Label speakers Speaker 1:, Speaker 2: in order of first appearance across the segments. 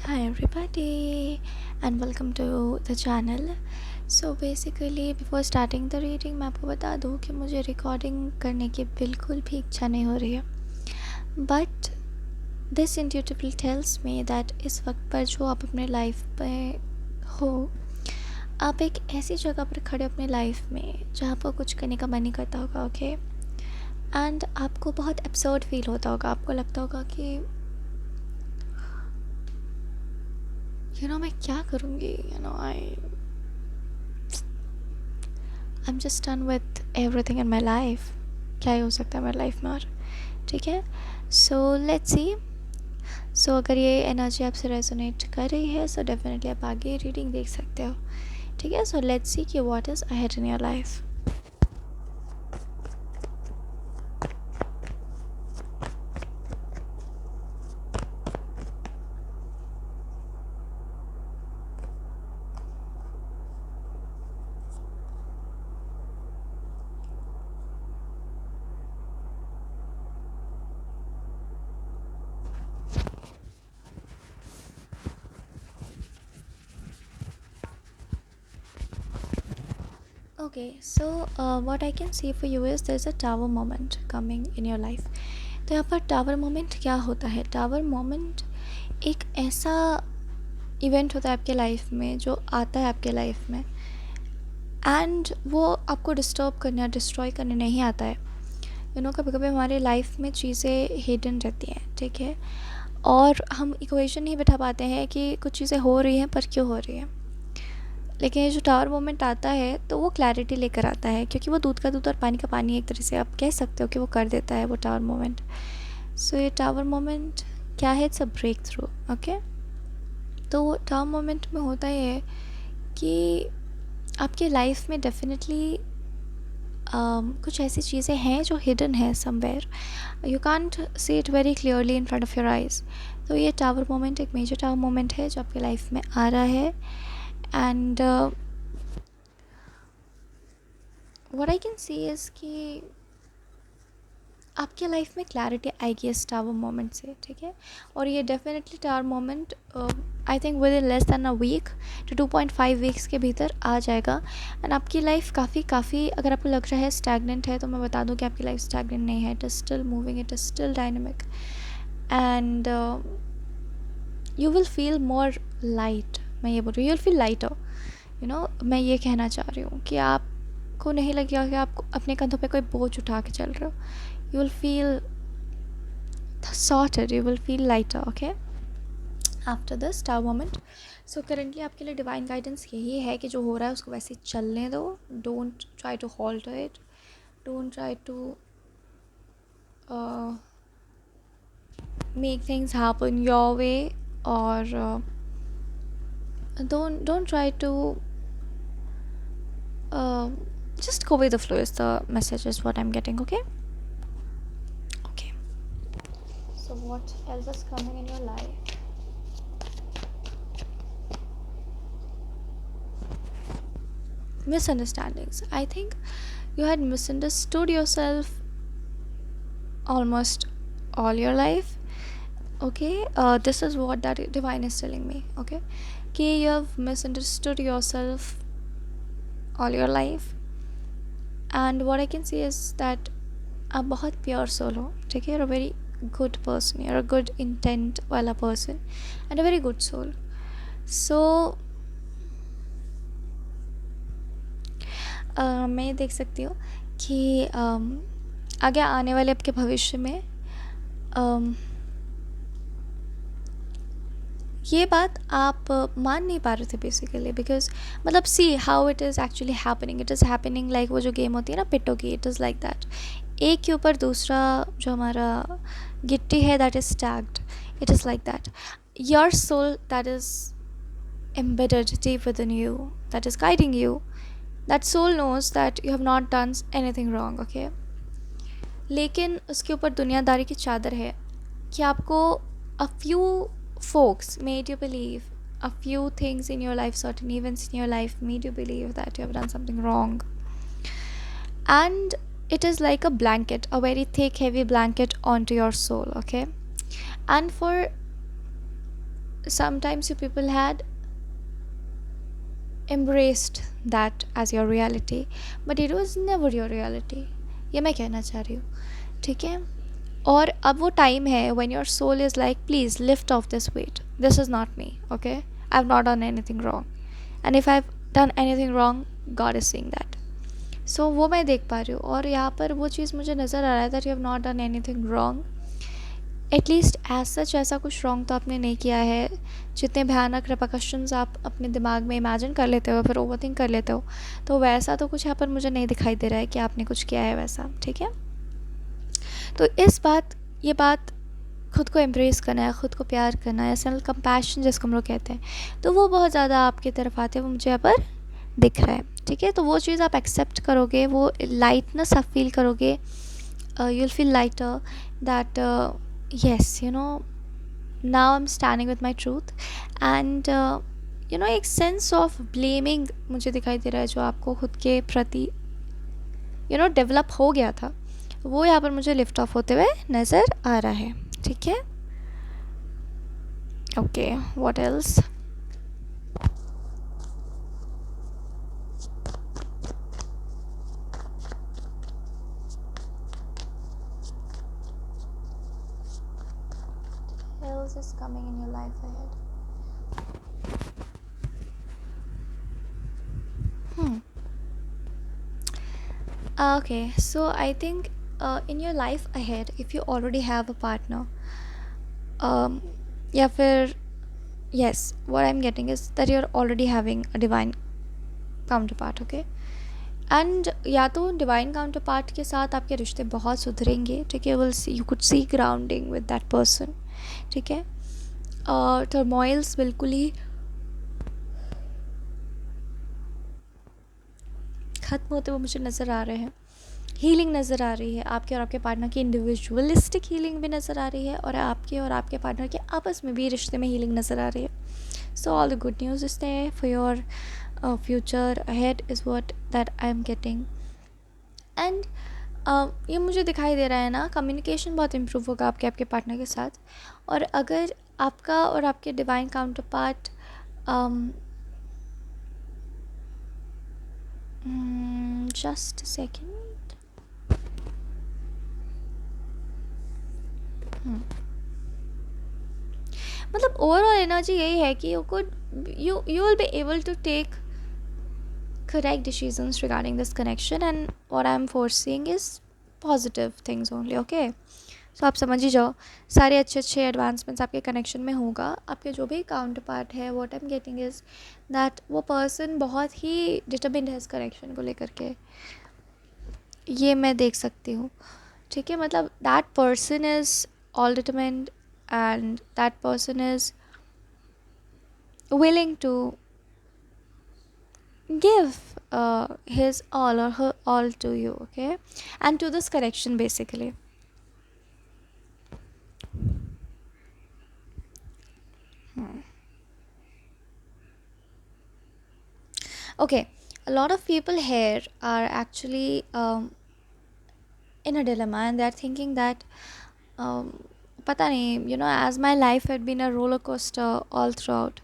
Speaker 1: Hi everybody and welcome to the channel. So basically before starting the reading मैं आपको बता दूँ कि मुझे रिकॉर्डिंग करने की बिल्कुल भी इच्छा नहीं हो रही है, but this intuitively tells me that इस वक्त पर जो आप अपने लाइफ में हो, आप एक ऐसी जगह पर खड़े अपने लाइफ में जहाँ पर कुछ करने का मन नहीं करता होगा, ओके। एंड आपको बहुत एब्सर्ड फील होता होगा, आपको लगता होगा कि मैं क्या करूँगी, I am just done with everything in my life. क्या ही हो सकता है मेरी लाइफ में और, ठीक है। So let's see. सो अगर ये एनर्जी आपसे रेजोनेट कर रही है सो डेफिनेटली आप आगे रीडिंग देख सकते हो, ठीक है। सो लेट्स सी कि what is ahead in your life. Okay, so what I can see for you is there's a tower moment coming in your life. तो यहाँ पर टावर मोमेंट क्या होता है? टावर मोमेंट एक ऐसा इवेंट होता है आपके लाइफ में जो आता है आपके लाइफ में, एंड वो आपको डिस्टर्ब करने या डिस्ट्रॉय करने नहीं आता है। कभी कभी हमारे लाइफ में चीज़ें हिडन रहती हैं, ठीक है, और हम इक्वेशन नहीं बैठा पाते हैं कि कुछ चीज़ें हो रही हैं पर क्यों हो रही हैं। लेकिन ये जो टावर मोमेंट आता है तो वो क्लैरिटी लेकर आता है, क्योंकि वो दूध का दूध और पानी का पानी एक तरह से आप कह सकते हो कि वो कर देता है वो टावर मोमेंट। सो ये टावर मोमेंट क्या है? It's a breakthrough, okay. तो टावर मोमेंट में होता ये है कि आपके लाइफ में डेफिनेटली कुछ ऐसी चीज़ें हैं जो हिडन है somewhere, you can't see it very clearly in front of your eyes. तो ये टावर मोमेंट एक मेजर टावर मोमेंट है जो आपके लाइफ में आ रहा है, and what I can see is कि आपके लाइफ में क्लैरिटी आएगी इस टावर मोमेंट से, ठीक है। और ये definitely tower moment I think within less than a week to 2.5 weeks के भीतर आ जाएगा। एंड आपकी लाइफ काफ़ी अगर आपको लग रहा है स्टैगनेंट है तो मैं बता दूं कि आपकी लाइफ स्टैगनेंट नहीं है। It is still moving, it is still dynamic, and you will feel more light. मैं ये बोल रही हूँ, यू विल फील लाइटर, मैं ये कहना चाह रही हूँ कि आपको नहीं लगेगा कि आप अपने कंधों पे कोई बोझ उठा के चल रहे हो। You will feel sorted, you will feel lighter, okay, after this star moment. So currently आपके लिए डिवाइन गाइडेंस यही है कि जो हो रहा है उसको वैसे चलने दो, don't try to alter it, don't try to make things happen your way, or don't try to uh, just go with the flow is the message is what I'm getting, okay. Okay, so what else is coming in your life? Misunderstandings. I think you had misunderstood yourself almost all your life, okay. This is what that divine is telling me, okay, कि you have misunderstood yourself all your life, and what I can see is that आप बहुत pure soul हो, ठीक है। you're a very good person, you're a good intent वाला person and a very good soul. So मैं ये देख सकती हूँ कि आगे आने वाले आपके भविष्य में ये बात आप मान नहीं पा रहे थे बेसिकली, बिकॉज मतलब see how it is actually happening, it is happening like वो जो गेम होती है ना पिट्टो की, इट इज़ लाइक दैट। एक के ऊपर दूसरा जो हमारा गिट्टी है that is stacked, it is like that. Your soul that is embedded deep within you, that is guiding you, that soul knows that you have not done anything wrong, okay। लेकिन उसके ऊपर दुनियादारी की चादर है कि आपको a few folks made you believe, a few things in your life, certain events in your life made you believe that you have done something wrong, and it is like a blanket, a very thick heavy blanket onto your soul, okay। And for sometimes you people had embraced that as your reality, but it was never your reality. ये मैं कहना चाह रही हूँ, ठीक है? और अब वो टाइम है when your soul is like please lift off this weight, this is not me, okay? I've not done anything wrong, and if I've done anything wrong, God is seeing that. So वो मैं देख पा रही हूँ, और यहाँ पर वो चीज़ मुझे नज़र आ रहा है that you have not done anything wrong. At least as such ऐसा कुछ रॉन्ग तो आपने नहीं किया है. जितने भयानक रिपरकशंस आप अपने दिमाग में इमेजिन कर लेते हो, फिर ओवरथिंक कर लेते हो, तो वैसा तो कुछ यहाँ पर मुझे नहीं दिखाई दे रहा है कि आपने कुछ किया है वैसा, ठीक है? तो ये बात खुद को एम्ब्रेस करना है, ख़ुद को प्यार करना है, सेल्फ कंपैशन जिसको हम लोग कहते हैं, तो वो बहुत ज़्यादा आपकी तरफ आते हैं, वो मुझे यहाँ पर दिख रहा है, ठीक है? तो वो चीज़ आप एक्सेप्ट करोगे, वो लाइटनेस आप फील करोगे, you will feel lighter that yes, now I'm standing with my truth, and एक सेंस ऑफ ब्लेमिंग मुझे दिखाई दे रहा है जो आपको खुद के प्रति डेवलप हो गया था, वो यहाँ पर मुझे लिफ्ट ऑफ होते हुए नज़र आ रहा है, ठीक है? Okay, what else? else is coming in your life ahead? Okay, so I think in your life ahead, if you already have a partner, या फिर yes, what I'm getting is that you're already having a divine counterpart, okay? And या तो divine counter part के साथ आपके रिश्ते बहुत सुधरेंगे, ठीक है? You could see grounding with that person, ठीक है? टर्मोइल्स बिल्कुल ही ख़त्म होते हुए मुझे नज़र आ रहे हैं. हीलिंग नज़र आ रही है, आपके और आपके पार्टनर की इंडिविजुअलिस्टिक हीलिंग भी नज़र आ रही है, और आपके पार्टनर के आपस में भी रिश्ते में हीलिंग नज़र आ रही है. So all the good news is there for your future ahead is what that I am getting. And ये मुझे दिखाई दे रहा है ना, कम्युनिकेशन बहुत इम्प्रूव होगा आपके पार्टनर के साथ. और अगर आपका और आपके divine counterpart just second, मतलब ओवरऑल एनर्जी यही है कि you will be able to take correct decisions regarding this connection, and what I'm foreseeing is positive things only, okay? So आप समझ ही जाओ, सारे अच्छे एडवांसमेंट्स आपके कनेक्शन में होगा. आपके जो भी काउंटर पार्ट है, what I'm getting is that वो पर्सन बहुत ही डिटर्मिन्ड है इस कनेक्शन को लेकर के, ये मैं देख सकती हूँ, ठीक है? मतलब that person is all determined, and that person is willing to give his all or her all to you, okay? And to this connection basically. Okay, a lot of people here are actually in a dilemma, and they're thinking that पता नहीं, as my life had been a roller coaster all throughout,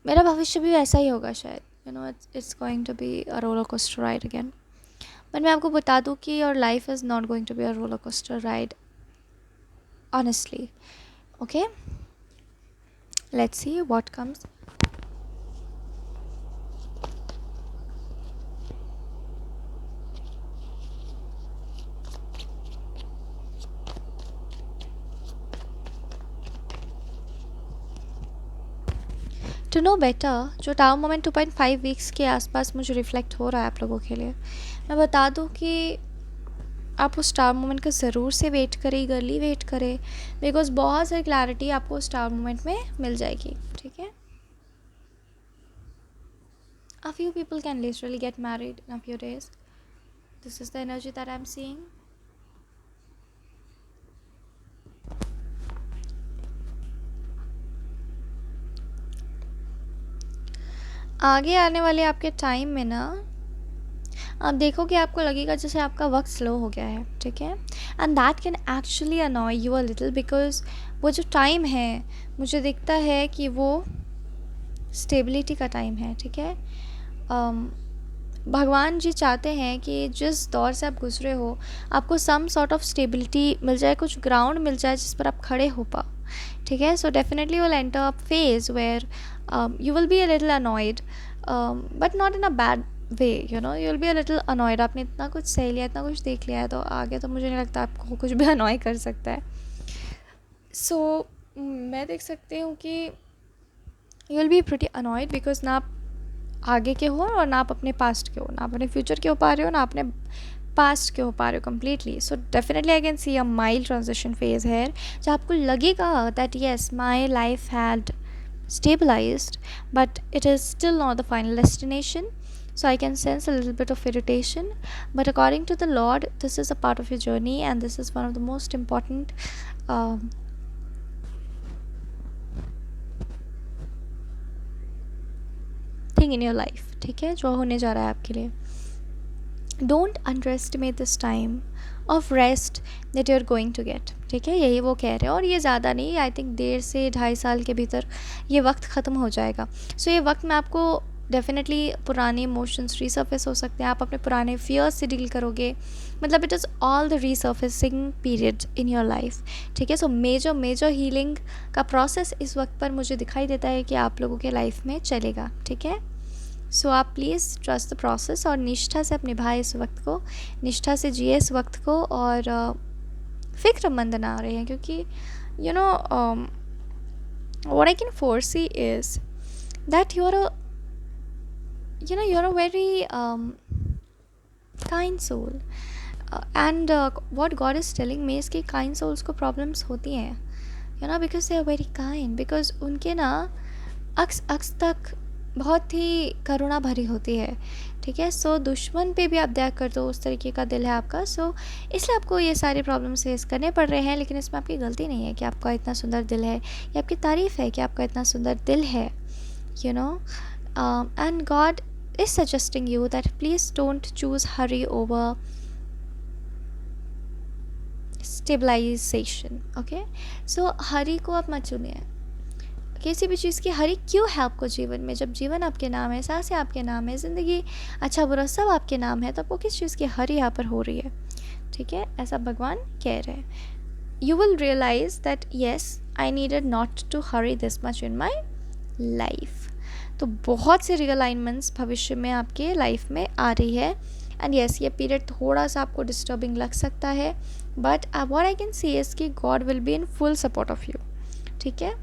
Speaker 1: मेरा भविष्य भी वैसा ही होगा शायद. It's going to be a roller coaster ride again. But मैं आपको बता दूँ कि your life is not going to be a roller coaster ride, honestly, okay? Let's see what comes. To know better, जो टावर मोमेंट 2.5 वीक्स के आसपास मुझे reflect हो रहा है आप लोगों के लिए, मैं बता दूं कि आप उस टावर मोमेंट का ज़रूर से वेट करें, गर्ली वेट करें, बिकॉज बहुत सारी क्लैरिटी आपको उस टावर मोमेंट में मिल जाएगी, ठीक है? A few people can literally get married in a few days. This is the energy that I'm seeing. आगे आने वाले आपके टाइम में ना, आप देखोगे आपको लगेगा जैसे आपका वक्त स्लो हो गया है, ठीक है। And that can actually अनॉय you a little, because वो जो टाइम है मुझे दिखता है कि वो स्टेबिलिटी का टाइम है, ठीक है। भगवान जी चाहते हैं कि जिस दौर से आप गुजरे हो आपको सम सॉर्ट ऑफ स्टेबिलिटी मिल जाए, कुछ ग्राउंड मिल जाए जिस पर आप खड़े हो पाओ, ठीक है। So definitely you will enter a phase where you will be a little annoyed, but not in a bad way, you know, you will be a little annoyed. आपने इतना कुछ सह लिया, इतना कुछ देख लिया है, तो आगे तो मुझे नहीं लगता आपको कुछ भी अनॉय कर सकता है। सो मैं देख सकती हूँ कि you will be pretty annoyed, because ना आप आगे के हो और ना आप अपने पास्ट के हो, ना अपने फ्यूचर के हो पा रहे हो, ना अपने पास्ट के हो पा रहे हो completely. So definitely I can see a mild transition phase here, जहाँ आपको लगेगा that yes my life had stabilized, but it is still not the final destination. So I can sense a little bit of irritation, but according to the Lord, this is a part of your journey, and this is one of the most important thing in your life, ठीक है, जो होने जा रहा है आपके लिए। Don't underestimate this time of rest that you are going to get, ठीक है, यही वो कह रहे हैं। और ये ज़्यादा नहीं, आई थिंक 1.5 से 2.5 साल के भीतर ये वक्त ख़त्म हो जाएगा। सो ये वक्त में आपको डेफिनेटली पुराने इमोशंस रीसर्फेस हो सकते हैं, आप अपने पुराने फियर्स से डील करोगे, मतलब it is all the रीसर्फेसिंग period in your life, ठीक है। सो मेजर हीलिंग का प्रोसेस इस वक्त पर मुझे दिखाई देता है कि आप लोगों के लाइफ में चलेगा, ठीक है। सो आप प्लीज़ ट्रस्ट द प्रोसेस और निष्ठा से अपने भाई इस वक्त को, निष्ठा से जिए इस वक्त को, और फ़िक्रमंद ना रहे हैं, क्योंकि you know what I can foresee is that you are a very kind soul, and what God is telling me इसकी काइंड सोल्स को प्रॉब्लम्स होती हैं, you know, because they are very kind, because उनके ना अक्स तक बहुत ही करुणा भरी होती है, ठीक है। सो दुश्मन पे भी आप दया कर दो, उस तरीके का दिल है आपका। सो इसलिए आपको ये सारे प्रॉब्लम्स फेस करने पड़ रहे हैं, लेकिन इसमें आपकी गलती नहीं है कि आपका इतना सुंदर दिल है, ये आपकी तारीफ़ है कि आपका इतना सुंदर दिल है, you know. And God is suggesting you that please don't choose Hari over stabilisation, okay. So Hari को आप मत चुनिए, किसी भी चीज़ की हरी क्यों है आपको जीवन में, जब जीवन आपके नाम है, सांसें आपके नाम है, ज़िंदगी अच्छा बुरा सब आपके नाम है, तो आपको किस चीज़ की हरी यहाँ पर हो रही है, ठीक है, ऐसा भगवान कह रहे हैं। You will realize that yes I needed not to hurry this much in my life. तो बहुत से रियलाइनमेंट्स भविष्य में आपके लाइफ में आ रही है, एंड येस ये पीरियड थोड़ा सा आपको डिस्टर्बिंग लग सकता है, but what I can see is कि God will be in full support of you, ठीक है।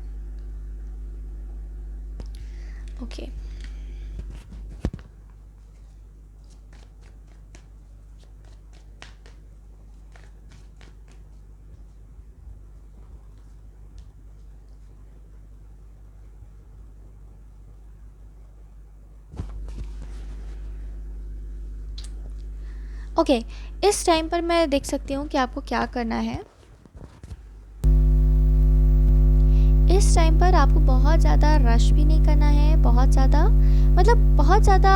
Speaker 1: ओके ओके इस टाइम पर मैं देख सकती हूँ कि आपको क्या करना है। इस टाइम पर आपको बहुत ज़्यादा रश भी नहीं करना है, बहुत ज़्यादा मतलब बहुत ज़्यादा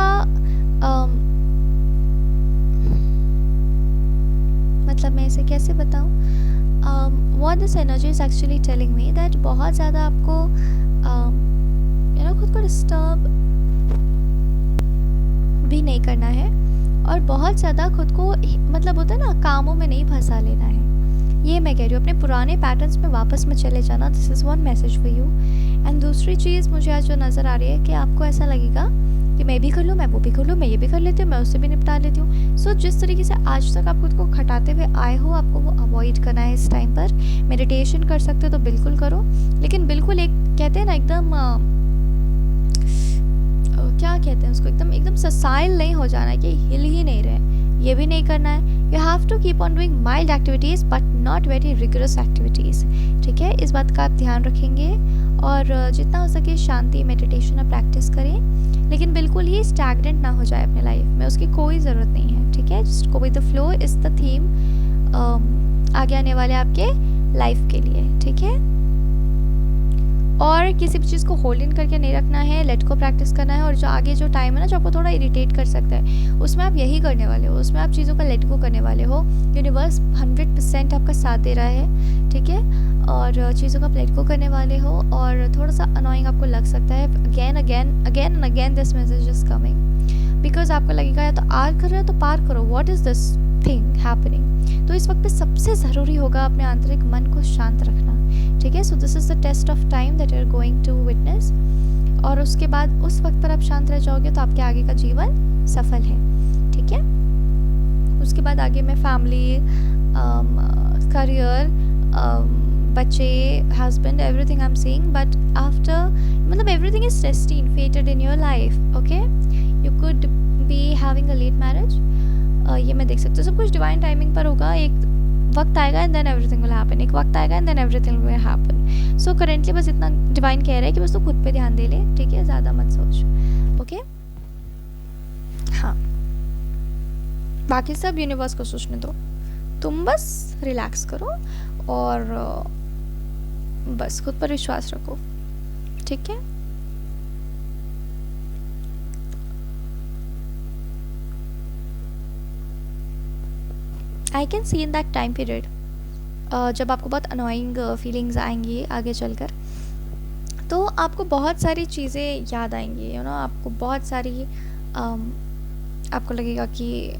Speaker 1: मतलब मैं इसे कैसे बताऊँ, what this energy is actually telling me that बहुत ज़्यादा आपको यू नो खुद को डिस्टर्ब भी नहीं करना है, और बहुत ज़्यादा खुद को मतलब होता है ना कामों में नहीं फंसा लेना है, ये मैं कह रही हूँ। अपने पुराने पैटर्न्स में वापस में चले जाना, this is one message for you. And दूसरी चीज़ मुझे आज जो नज़र आ रही है कि आपको ऐसा लगेगा कि मैं भी कर लूँ, मैं वो भी कर लूँ, मैं ये भी कर लेती हूँ, मैं उससे भी निपटा लेती हूँ। सो जिस तरीके से आज तक आप खुद को खटाते हुए आए हो, आपको वो अवॉइड करना है इस टाइम पर। मेडिटेशन कर सकते हो तो बिल्कुल करो, लेकिन बिल्कुल एक कहते हैं ना एकदम क्या कहते हैं उसको, एकदम ससाइल नहीं हो जाना है कि हिल ही नहीं रहे, ये भी नहीं करना है। You have to keep on doing mild activities but not very rigorous activities, ठीक है, इस बात का आप ध्यान रखेंगे। और जितना हो सके शांति मेडिटेशन आप प्रैक्टिस करें, लेकिन बिल्कुल ही स्टैग्नेंट ना हो जाए अपने लाइफ में, उसकी कोई ज़रूरत नहीं है, ठीक है। Just go with the flow is the theme आगे आने वाले आपके लाइफ के लिए, ठीक है। और किसी भी चीज़ को होल्ड इन करके नहीं रखना है, लेट को प्रैक्टिस करना है। और जो आगे जो टाइम है ना जो आपको थोड़ा इरिटेट कर सकता है, उसमें आप यही करने वाले हो, उसमें आप चीज़ों का लेट को करने वाले हो। यूनिवर्स 100% आपका साथ दे रहा है, ठीक है। और चीज़ों का लेट को करने वाले हो। और थोड़ा सा अनोइंग आपको लग सकता है, again again again and again this message is coming, because आपको लगेगा या तो आर कर रहे हो तो पार करो, what is this thing happening. तो इस वक्त पे सबसे ज़रूरी होगा अपने आंतरिक मन को शांत रखना, ठीक है। So this is the test of time that you are going to witness. और उसके बाद उस वक्त पर आप शांत रह जाओगे तो आपके आगे का जीवन सफल है, ठीक है। उसके बाद आगे में फैमिली, करियर, बच्चे, husband, everything I am seeing, but after मतलब everything is destined, fated in your life, okay. You could be having a late marriage, ये मैं देख सकती हूँ। सब कुछ डिवाइन टाइमिंग पर होगा, एक वक्त आएगा and then everything will happen, एक वक्त आएगा and then everything will happen. So currently बस इतना डिवाइन कह रहा है कि बस तू खुद पे ध्यान दे ले, ठीक है, ज़्यादा मत सोच, ओके। हाँ, बाकी सब यूनिवर्स को सोचने दो, तुम बस रिलैक्स करो और बस खुद पर विश्वास रखो, ठीक है। आई can C in that time period जब आपको बहुत अनोइंग फीलिंग्स आएंगी आगे चलकर, तो आपको बहुत सारी चीज़ें याद आएंगी, यू नो, आपको बहुत सारी आपको लगेगा कि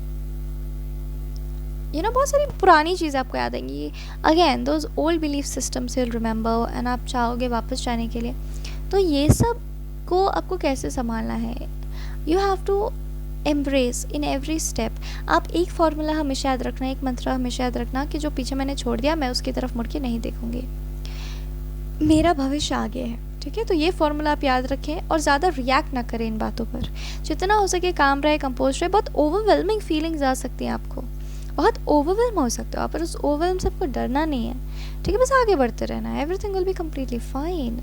Speaker 1: बहुत सारी पुरानी चीज़ें आपको याद आएंगी। Again those old belief systems will remember and आप चाहोगे वापस जाने के लिए। तो ये सब को आपको कैसे संभालना है, you have to embrace in every step. आप एक फार्मूला हमेशा याद रखना, एक मंत्र हमेशा याद रखना कि जो पीछे मैंने छोड़ दिया मैं उसकी तरफ मुड़ के नहीं देखूंगी, मेरा भविष्य आगे है, ठीक है। तो ये फार्मूला आप याद रखें और ज़्यादा रिएक्ट ना करें इन बातों पर, जितना हो सके काम रहे, कंपोज रहे। बहुत ओवरवेलमिंग फीलिंग्स आ सकती हैं आपको, बहुत ओवरवेलम हो सकते हो आप, पर उस ओवरवेलम से आपको डरना नहीं है, ठीक है। बस आगे बढ़ते रहना है, everything will be completely fine.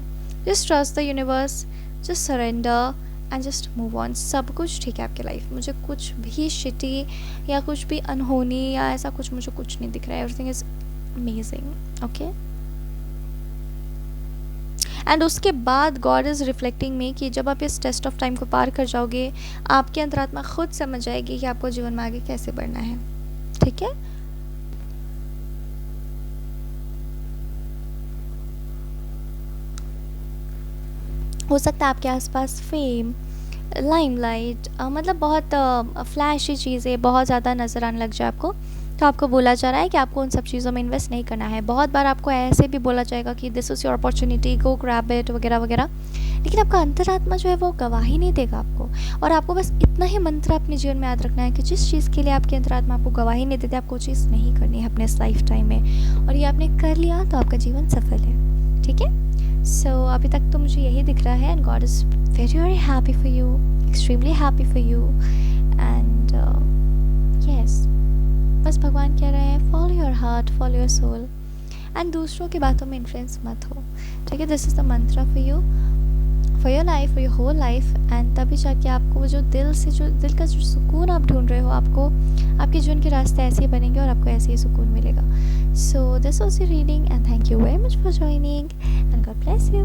Speaker 1: Just trust the universe, just surrender and just move on. सब कुछ ठीक है आपकी लाइफ, मुझे कुछ भी शिटी या कुछ भी अनहोनी या ऐसा कुछ मुझे कुछ नहीं दिख रहा है, everything is amazing, okay. And उसके बाद गॉड इज़ रिफ्लेक्टिंग में कि जब आप इस टेस्ट ऑफ टाइम को पार कर जाओगे, आपकी अंतरात्मा खुद समझ जाएगी कि आपको जीवन में आगे कैसे बढ़ना है, ठीक है। हो सकता है आपके आसपास फेम, लाइमलाइट, मतलब बहुत फ्लैशी चीज़ें बहुत ज़्यादा नज़र आने लग जाए आपको, तो आपको बोला जा रहा है कि आपको उन सब चीज़ों में इन्वेस्ट नहीं करना है। बहुत बार आपको ऐसे भी बोला जाएगा कि this is your opportunity, go grab it वगैरह वगैरह, लेकिन आपका अंतरात्मा जो है वो गवाही नहीं देगा आपको। और आपको बस इतना ही मंत्र अपने जीवन में याद रखना है कि जिस चीज़ के लिए आपके अंतरात्मा आपको गवाही नहीं देते, आपको चीज़ नहीं करनी है अपने इस लाइफ टाइम में, और ये आपने कर लिया तो आपका जीवन सफल है, ठीक है। सो अभी तक तो मुझे यही दिख रहा है and God is very very happy for you, extremely happy for you and yes, बस भगवान कह रहे हैं follow your heart, follow your soul and दूसरों की बातों में इन्फ्लुएंस मत हो, ठीक है। This is the mantra for you, for your life, for your whole life. And तभी जाके आपको जो दिल का जो सुकून आप ढूंढ रहे हो, आपको आपके जीवन के रास्ते ऐसे ही बनेंगे और आपको ऐसे ही सुकून मिलेगा। So this was your reading and thank you very much for joining and God bless you.